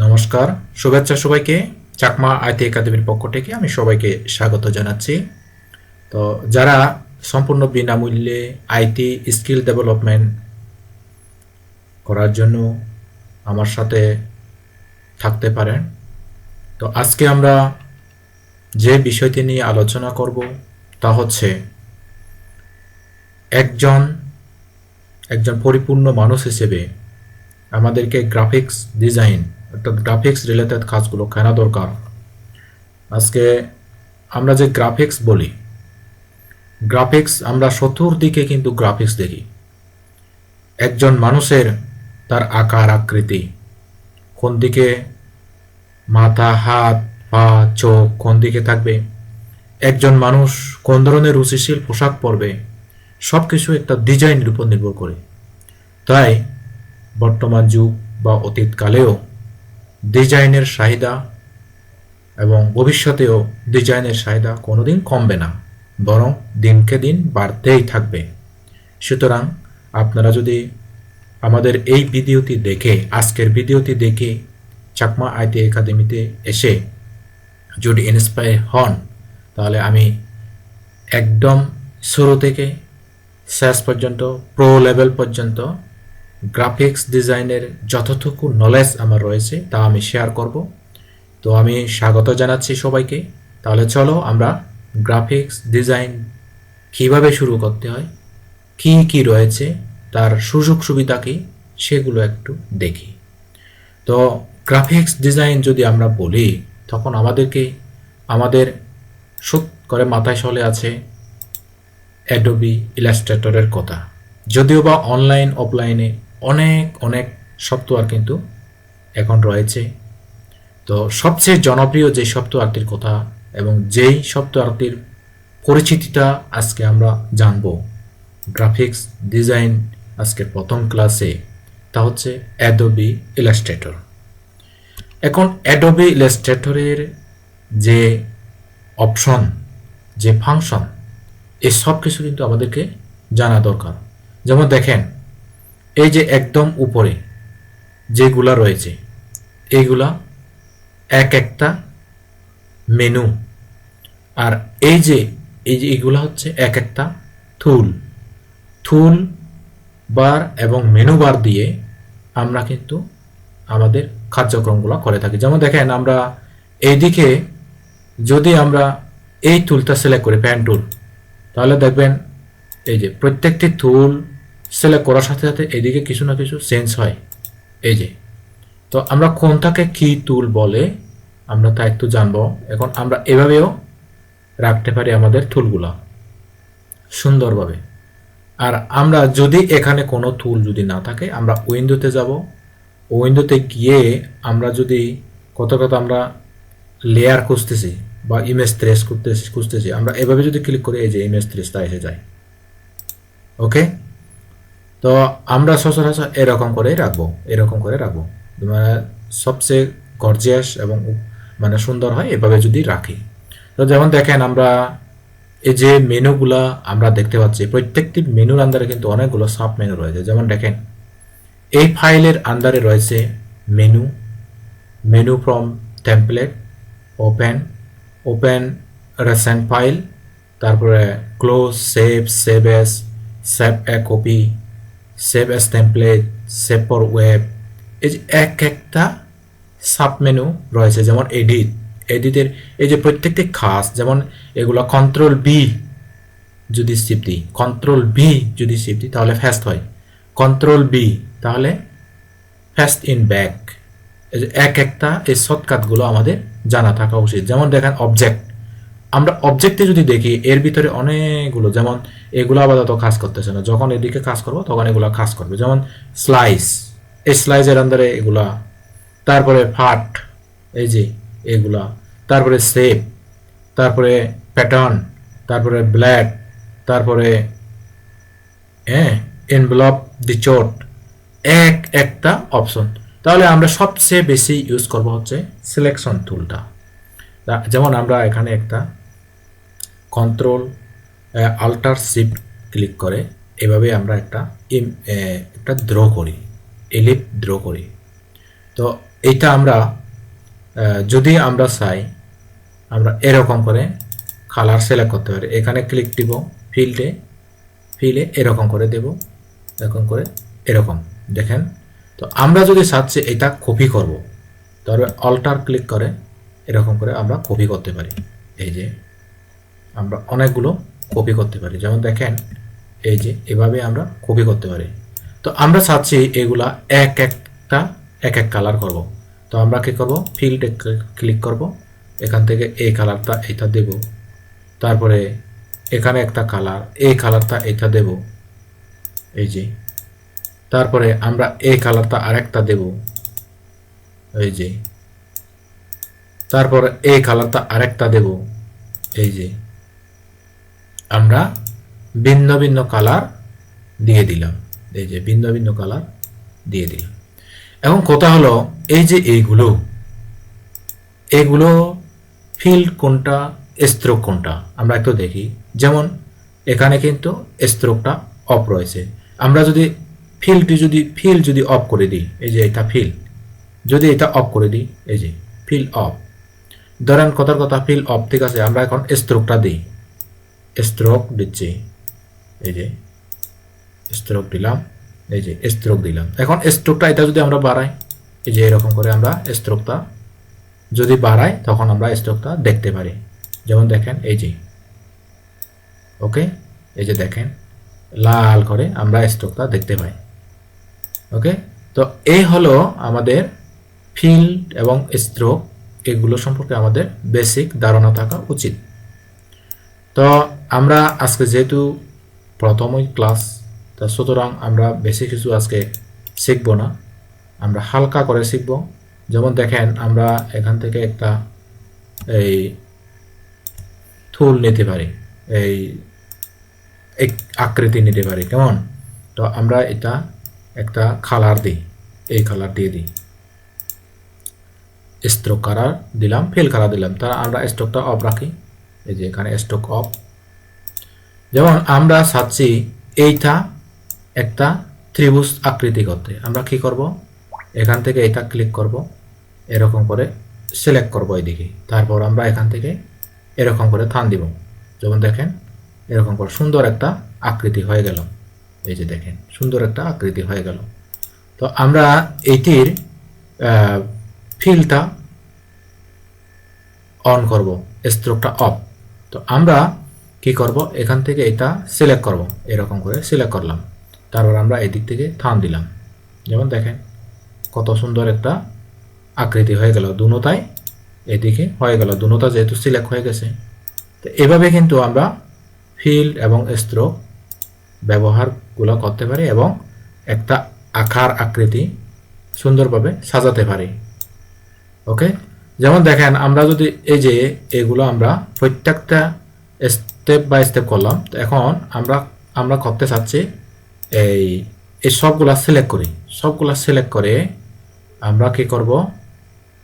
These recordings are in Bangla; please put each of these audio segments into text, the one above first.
নমস্কার, শুভেচ্ছা সবাইকে। চাকমা আইটি একাডেমির পক্ষ থেকে আমি সবাইকে স্বাগত জানাচ্ছি। তো যারা সম্পূর্ণ বিনামূল্যে আইটি স্কিল ডেভেলপমেন্ট করার জন্য আমার সাথে থাকতে পারেন। তো আজকে আমরা যে বিষয়টি নিয়ে আলোচনা করব তা হচ্ছে একজন পরিপূর্ণ মানুষ হিসেবে আমাদেরকে গ্রাফিক্স ডিজাইন অর্থাৎ গ্রাফিক্স রিলেটেড কাজগুলো কেন দরকার। আজকে আমরা যে গ্রাফিক্স বলি, গ্রাফিক্স আমরা চতুর্দিকে কিন্তু গ্রাফিক্স দেখি। একজন মানুষের তার আকার আকৃতি, কোন দিকে মাথা, হাত, পা, চোখ কোন দিকে থাকবে, একজন মানুষ কোন ধরনের রুচিশীল পোশাক পরবে, সব কিছু একটা ডিজাইনের উপর নির্ভর করে। তাই বর্তমান যুগ বা অতীতকালেও ডিজাইনের চাহিদা এবং ভবিষ্যতেও ডিজাইনের চাহিদা কোনোদিন কমবে না, বরং দিনকে দিন বাড়তেই থাকবে। সুতরাং আপনারা যদি আমাদের এই ভিডিওটি দেখে, আজকের ভিডিওটি দেখে চাকমা আইটি একাডেমিতে এসে যদি ইন্সপায়ার হন, তাহলে আমি একদম শুরু থেকে শেষ পর্যন্ত প্রো লেভেল পর্যন্ত গ্রাফিক্স ডিজাইনের যতটুকু নলেজ আমার রয়েছে তা আমি শেয়ার করব। তো আমি স্বাগত জানাচ্ছি সবাইকে। তাহলে চলো আমরা গ্রাফিক্স ডিজাইন কিভাবে শুরু করতে হয়, কি কি রয়েছে, তার সুযোগ সুবিধা কি, সেগুলো একটু দেখি। তো গ্রাফিক্স ডিজাইন যদি আমরা বলি, তখন আমাদের সুত করে মাথায় চলে আছে অ্যাডোবি ইলাস্ট্রেটরের কথা। যদিও বা অনলাইন অফলাইনে অনেক সফটওয়্যার কিন্তু এখন রয়েছে। তো সবচেয়ে জনপ্রিয় যে সফটওয়্যারটির কথা এবং যেই সফটওয়্যারটির পরিচিতিটা আজকে আমরা জানব গ্রাফিক্স ডিজাইন আজকের প্রথম ক্লাসে, তা হচ্ছে অ্যাডোবি ইলাস্ট্রেটর। এখন অ্যাডোবি ইলাস্ট্রেটরের যে অপশন, যে ফাংশন, এই সব কিছু কিন্তু আমাদেরকে জানা দরকার। যেমন দেখেন, এই যে একদম উপরে যেগুলা রয়েছে, এইগুলা এক একটা মেনু, আর এই যে এগুলা হচ্ছে এক একটা টুল বার এবং মেনু বার দিয়ে আমরা কিন্তু আমাদের কার্যক্রমগুলো করে থাকি। যেমন দেখেন, আমরা এইদিকে যদি আমরা এই টুলটা সিলেক্ট করি, প্যান টুল, তাহলে দেখবেন এই যে প্রত্যেকটি টুল সিলেক্ট করার সাথে সাথে এদিকে কিছু না কিছু চেঞ্জ হয়। এই যে, তো আমরা কোনটাকে কি টুল বলে আমরা তা একটু জানবো। এখন আমরা এভাবেও রাখতে পারি আমাদের টুলগুলা সুন্দরভাবে। আর আমরা যদি এখানে কোনো টুল যদি না থাকে, আমরা উইন্ডোতে যাব। উইন্ডোতে গিয়ে আমরা যদি কত আমরা লেয়ার খুঁজতেছি বা ইমেজ ট্রেস খুঁজতেছি, আমরা এভাবে যদি ক্লিক করি, এই যে ইমেজ ট্রেসটা এসে যায়। ওকে, তো আমরা সচরাচর এরকম করে রাখবো, মানে সবচেয়ে গর্জিয়াস এবং মানে সুন্দর হয় এভাবে যদি রাখি। তো যেমন দেখেন, আমরা এই যে মেনুগুলা আমরা দেখতে পাচ্ছি, প্রত্যেকটি মেনুর আন্ডারে কিন্তু অনেকগুলো সাব মেনু রয়েছে। যেমন দেখেন, এই ফাইলের আন্ডারে রয়েছে menu from template, open recent file, তারপরে close, save as, save a copy, save as template, save for web. এই যে এক একটা সাব মেনু রয়েছে। যেমন এডিটের এই যে প্রত্যেকটি খাস, যেমন এগুলো কন্ট্রোল বি যদি শিফট দিই তাহলে ফাস্ট হয়, কন্ট্রোল বি তাহলে ফাস্ট ইন ব্যাক। এই যে এক একটা এই শর্টকাটগুলো আমাদের জানা থাকা উচিত। যেমন দেখেন আমরা অবজেক্টে যদি দেখি, এর ভিতরে অনেকগুলো, যেমন এগুলো আপাতত কাজ করতেছে না, যখন এদিকে কাজ করবো তখন এগুলো কাজ করবে। যেমন এই স্লাইসের আন্ডারে এগুলা, তারপরে ফাট, এই যে এগুলা, তারপরে শেপ, তারপরে প্যাটার্ন, তারপরে ব্ল্যাড, তারপরে এনভেলপ ডিচোট, একটা অপশন। তাহলে আমরা সবচেয়ে বেশি ইউজ করব হচ্ছে সিলেকশন টুলটা। যেমন আমরা এখানে একটা কন্ট্রোল আল্টার শিফট ক্লিক করে এভাবে আমরা একটা ড্র করি, এলিপ ড্র করি। তো এইটা আমরা যদি আমরা চাই আমরা এরকম করে কালার সিলেক্ট করতে পারি। এখানে ক্লিক দিব, ফিলে এরকম করে দেব, এরকম করে এরকম দেখেন। তো আমরা যদি চাচ্ছি এটা কপি করব, তাহলে অল্টার ক্লিক করে এরকম করে আমরা কপি করতে পারি। এই যে আমরা অনেকগুলো কপি করতে পারি, যেমন দেখেন এই যে এভাবে আমরা কপি করতে পারি। তো আমরা চাচ্ছি এগুলা এক এক কালার করব। তো আমরা কি করব, ফিল্ডে ক্লিক করব, এখান থেকে এই কালারটা এটা দেব, তারপরে এখানে একটা কালার, এই কালারটা এটা দেব, এই যে তারপরে আমরা এই কালারটা আরেকটা দেব, এই যে তারপরে এই কালারটা আরেকটা দেব, এই যে আমরা ভিন্ন ভিন্ন কালার দিয়ে দিলাম, এই যে ভিন্ন ভিন্ন কালার দিয়ে দিলাম। এখন কথা হলো এই যে এগুলো ফিল্ড কোনটা, স্ট্রোক কোনটা আমরা একটু দেখি। যেমন এখানে কিন্তু স্ট্রোকটা অফ রয়েছে। আমরা যদি ফিল্ড যদি অফ করে দিই, এই যে এটা ফিল্ড, যদি এটা অফ করে দিই, এই যে ফিল্ড অফ, ধরেন কথার কথা ফিল্ড অফ, ঠিক আছে। আমরা এখন স্ট্রোকটা দিই, স্ট্রোক দিচ্ছি, এই যে স্ট্রোক দিলাম, এই যে স্ট্রোক দিলাম। এখন স্ট্রোকটা এটা যদি আমরা বাড়াই, এই যে এরকম করে আমরা স্ট্রোকটা যদি বাড়াই, তখন আমরা স্ট্রোকটা দেখতে পারি। যেমন দেখেন এই যে, ওকে, এই যে দেখেন লাল করে আমরা স্ট্রোকটা দেখতে পাই। ওকে, তো এই হলো আমাদের ফিল্ড এবং স্ট্রোক, এগুলো সম্পর্কে আমাদের বেসিক ধারণা থাকা উচিত। তো আমরা আজকে যেহেতু প্রথমই ক্লাস, তা সুতরাং আমরা বেশি কিছু আজকে শিখব না, আমরা হালকা করে শিখব। যেমন দেখেন আমরা এখান থেকে একটা এই থুল নিতে পারি, এই আকৃতি নিতে পারি, কেমন। তো আমরা এটা একটা কালার দিই, এই কালার দিয়ে দিই, স্ট্রোক কালার দিলাম, ফিল কালার দিলাম, তা আমরা স্ট্রোকটা অফ রাখি, এই যে এখানে স্ট্রোক অফ। যেমন আমরা চাচ্ছি এইটা একটা ত্রিভুজ আকৃতি করতে, আমরা কি করব, এখান থেকে এটা ক্লিক করব, এরকম করে সিলেক্ট করব এইদিকে, তারপর আমরা এখান থেকে এরকম করে টান দিব, যেমন দেখেন এরকম করে সুন্দর একটা আকৃতি হয়ে গেল, এই যে দেখেন সুন্দর একটা আকৃতি হয়ে গেল। তো আমরা এইটির ফিলটা অন করব, স্ট্রোকটা অফ। তো আমরা কি করব, এখান থেকে এটা সিলেক্ট করব, এরকম করে সিলেক্ট করলাম, তারপর আমরা এদিক থেকে টান দিলাম, যেমন দেখেন কত সুন্দর একটা আকৃতি হয়ে গেল, দুনোটাই এদিকে হয়ে গেল, দুনোটা যেহেতু সিলেক্ট হয়ে গেছে। তো এভাবে কিন্তু আমরা ফিল্ড এবং স্ট্রোক ব্যবহারগুলো করতে পারি এবং একটা আকার আকৃতি সুন্দরভাবে সাজাতে পারি। ওকে, যেমন দেখেন আমরা যদি এই যে এগুলো আমরা প্রত্যেকটা স্টেপ বাই স্টেপ করলাম, তো এখন আমরা করতে চাচ্ছি এই সবগুলা সিলেক্ট করি, সবগুলা সিলেক্ট করে আমরা কি করব,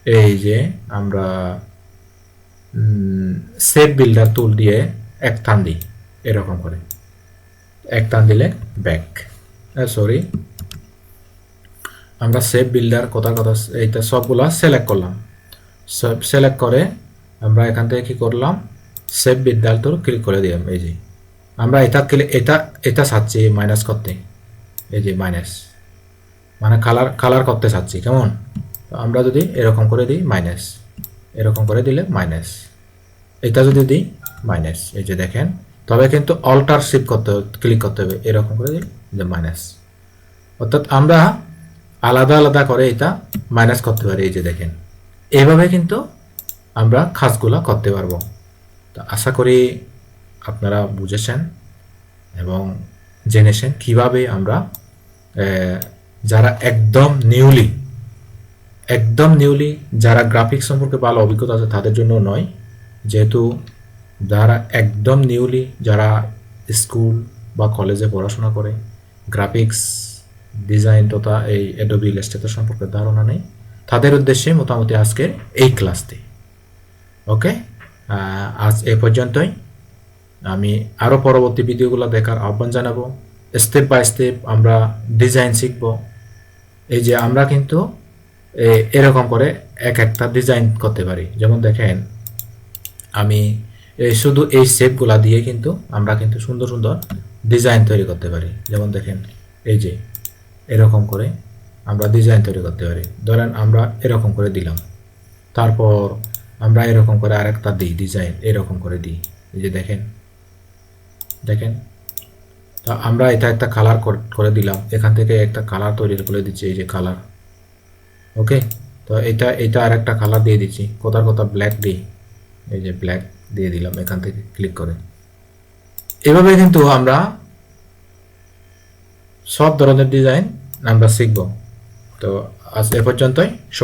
এই যে আমরা শেপ বিল্ডার টুল দিয়ে এক টান দিই, এরকম করে এক টান দিলে ব্যাক, সরি আমরা শেপ বিল্ডার কথা এইটা সবগুলা সিলেক্ট করলাম, সব সিলেক্ট করে আমরা এখান থেকে কি করলাম, শেপ বিল্ডার টুল ক্লিক করে দিলাম। এই যে আমরা এটা চাচ্ছি মাইনাস করতে, এই যে মাইনাস মানে কালার করতে চাচ্ছি, কেমন। তো আমরা যদি এরকম করে দিই মাইনাস, এরকম করে দিলে মাইনাস, এটা যদি দিই মাইনাস, এই যে দেখেন, তবে কিন্তু অল্টার শিফট ক্লিক করতে হবে, এরকম করে দিই মাইনাস, অর্থাৎ আমরা আলাদা আলাদা করে এটা মাইনাস করতে পারি। এই যে দেখেন এইভাবে কিন্তু আমরা কাজগুলো করতে পারবো। তো আশা করি আপনারা বুঝেছেন এবং জেনেছেন কিভাবে আমরা যারা একদম নিউলি যারা গ্রাফিক্স সম্পর্কে ভালো অভিজ্ঞতা আছে তাদের জন্য নয়, যেহেতু যারা একদম নিউলি যারা স্কুল বা কলেজে পড়াশোনা করে গ্রাফিক্স ডিজাইন তথা এই অ্যাডোবি ইলাস্ট্রেটর সম্পর্কে ধারণা নেই, তাদের উদ্দেশ্যে মোটামুটি আজকের এই ক্লাসটি। ওকে, আজ এ পর্যন্তই। আমি আরও পরবর্তী ভিডিওগুলো দেখার আহ্বান জানাবো। স্টেপ বাই স্টেপ আমরা ডিজাইন শিখব। এই যে আমরা কিন্তু এরকম করে এক একটা ডিজাইন করতে পারি। যেমন দেখেন আমি শুধু এই শেপগুলা দিয়ে কিন্তু আমরা কিন্তু সুন্দর সুন্দর ডিজাইন তৈরি করতে পারি। যেমন দেখেন এই যে এরকম করে আমরা ডিজাইন তৈরি করতে পারি। ধরেন আমরা এরকম করে দিলাম, তারপর আমরা এরকম করে আরেকটা দিই ডিজাইন, এরকম করে দিই। এই যে দেখেন দেখেন তা আমরা এটা একটা কালার করে দিলাম, এখান থেকে একটা কালার তৈরি করে দিচ্ছি, এই যে কালার। ওকে, তো এটা আর একটা কালার দিয়ে দিচ্ছি, কোথাও ব্ল্যাক দিই, এই যে ব্ল্যাক দিয়ে দিলাম এখান থেকে ক্লিক করে। এভাবে কিন্তু আমরা সব ধরনের ডিজাইন আমরা শিখব। তো আজ এ পর্যন্তই। সবাই